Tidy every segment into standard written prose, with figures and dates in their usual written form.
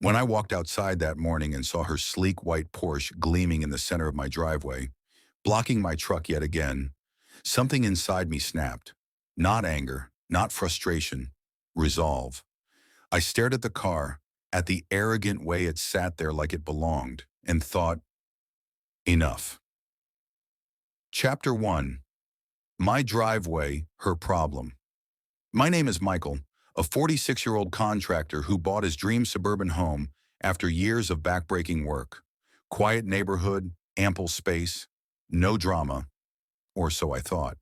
When I walked outside that morning and saw her sleek white Porsche gleaming in the center of my driveway, blocking my truck yet again, something inside me snapped. Not anger, not frustration, resolve. I stared at the car, at the arrogant way it sat there like it belonged, and thought, enough. Chapter 1. My driveway, her problem. My name is Michael, a 46-year-old contractor who bought his dream suburban home after years of backbreaking work. Quiet neighborhood, ample space, no drama, or so I thought.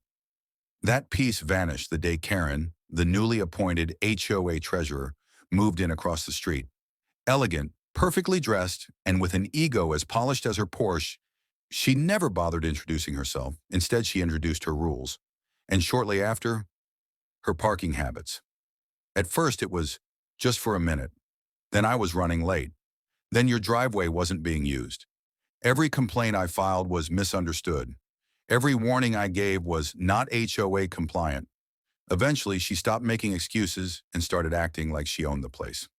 That peace vanished the day Karen, the newly appointed HOA treasurer, moved in across the street. Elegant, perfectly dressed, and with an ego as polished as her Porsche, she never bothered introducing herself. Instead, she introduced her rules. And shortly after, her parking habits. At first, it was just for a minute. Then I was running late. Then your driveway wasn't being used. Every complaint I filed was misunderstood. Every warning I gave was not HOA compliant. Eventually, she stopped making excuses and started acting like she owned the place.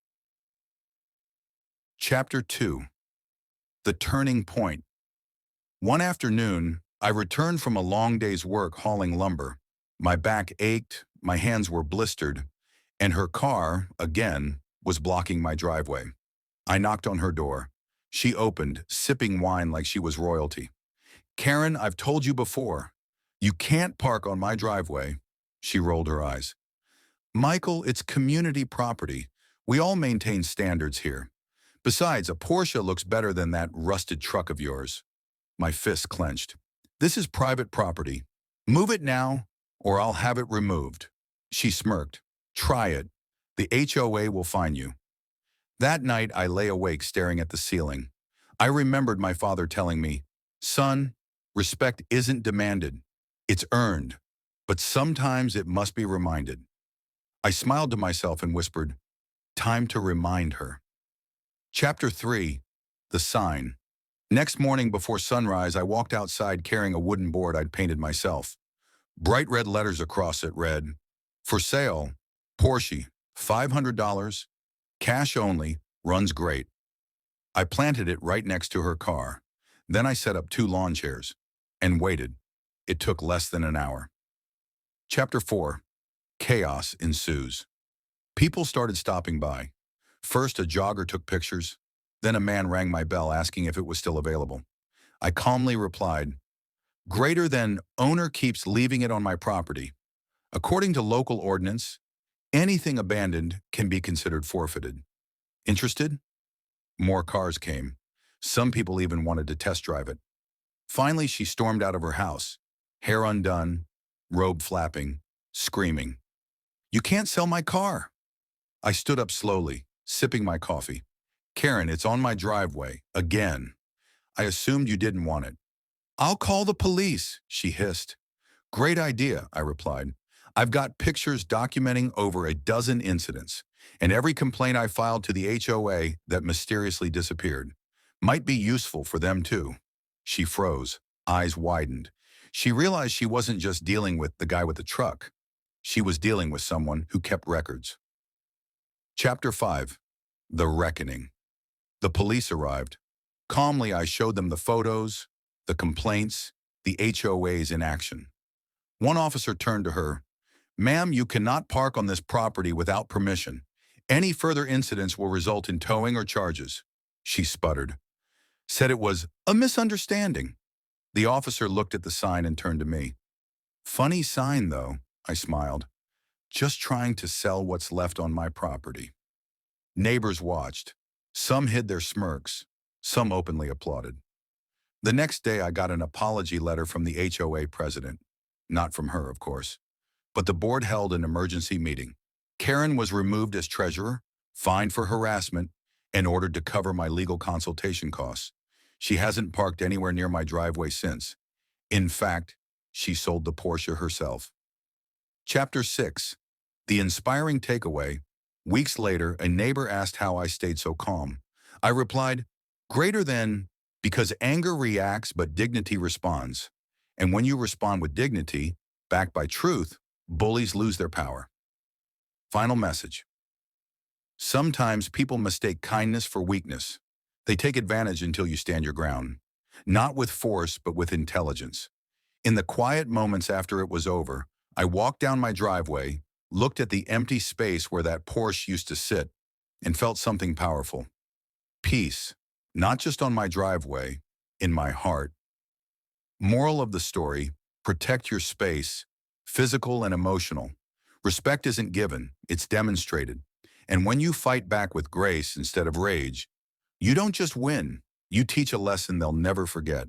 Chapter 2. The Turning Point. One afternoon, I returned from a long day's work hauling lumber. My back ached, my hands were blistered, and her car, again, was blocking my driveway. I knocked on her door. She opened, sipping wine like she was royalty. "Karen, I've told you before. You can't park on my driveway." She rolled her eyes. "Michael, it's community property. We all maintain standards here. Besides, a Porsche looks better than that rusted truck of yours." My fist clenched. "This is private property. Move it now, or I'll have it removed." She smirked. "Try it. The HOA will fine you." That night, I lay awake staring at the ceiling. I remembered my father telling me, "Son, respect isn't demanded. It's earned. But sometimes it must be reminded." I smiled to myself and whispered, "Time to remind her." Chapter 3. The Sign. Next morning before sunrise, I walked outside carrying a wooden board I'd painted myself. Bright red letters across it read, "For sale, Porsche, $500, cash only, runs great." I planted it right next to her car. Then I set up 2 lawn chairs and waited. It took less than an hour. Chapter 4. Chaos ensues. People started stopping by. First, a jogger took pictures. Then a man rang my bell asking if it was still available. I calmly replied, "Greater than owner keeps leaving it on my property. According to local ordinance, anything abandoned can be considered forfeited. Interested?" More cars came. Some people even wanted to test drive it. Finally, she stormed out of her house, hair undone, robe flapping, screaming, "You can't sell my car." I stood up slowly, sipping my coffee. "Karen, it's on my driveway, again. I assumed you didn't want it." "I'll call the police," she hissed. "Great idea," I replied. "I've got pictures documenting over a dozen incidents, and every complaint I filed to the HOA that mysteriously disappeared. Might be useful for them too." She froze, eyes widened. She realized she wasn't just dealing with the guy with the truck. She was dealing with someone who kept records. Chapter 5. The Reckoning. The police arrived. Calmly, I showed them the photos, the complaints, the HOAs in action. One officer turned to her. "Ma'am, you cannot park on this property without permission. Any further incidents will result in towing or charges." She sputtered. "Said it was a misunderstanding." The officer looked at the sign and turned to me. "Funny sign, though," I smiled. "Just trying to sell what's left on my property." Neighbors watched. Some hid their smirks. Some openly applauded. The next day, I got an apology letter from the HOA president. Not from her, of course. But the board held an emergency meeting. Karen was removed as treasurer, fined for harassment, and ordered to cover my legal consultation costs. She hasn't parked anywhere near my driveway since. In fact, she sold the Porsche herself. Chapter 6. The Inspiring Takeaway. Weeks later, a neighbor asked how I stayed so calm. I replied, "Greater than, because anger reacts but dignity responds. And when you respond with dignity, backed by truth, bullies lose their power." Final message. Sometimes people mistake kindness for weakness. They take advantage until you stand your ground. Not with force, but with intelligence. In the quiet moments after it was over, I walked down my driveway, looked at the empty space where that Porsche used to sit, and felt something powerful. Peace, not just on my driveway, in my heart. Moral of the story, protect your space, physical and emotional. Respect isn't given, it's demonstrated. And when you fight back with grace instead of rage, you don't just win, you teach a lesson they'll never forget.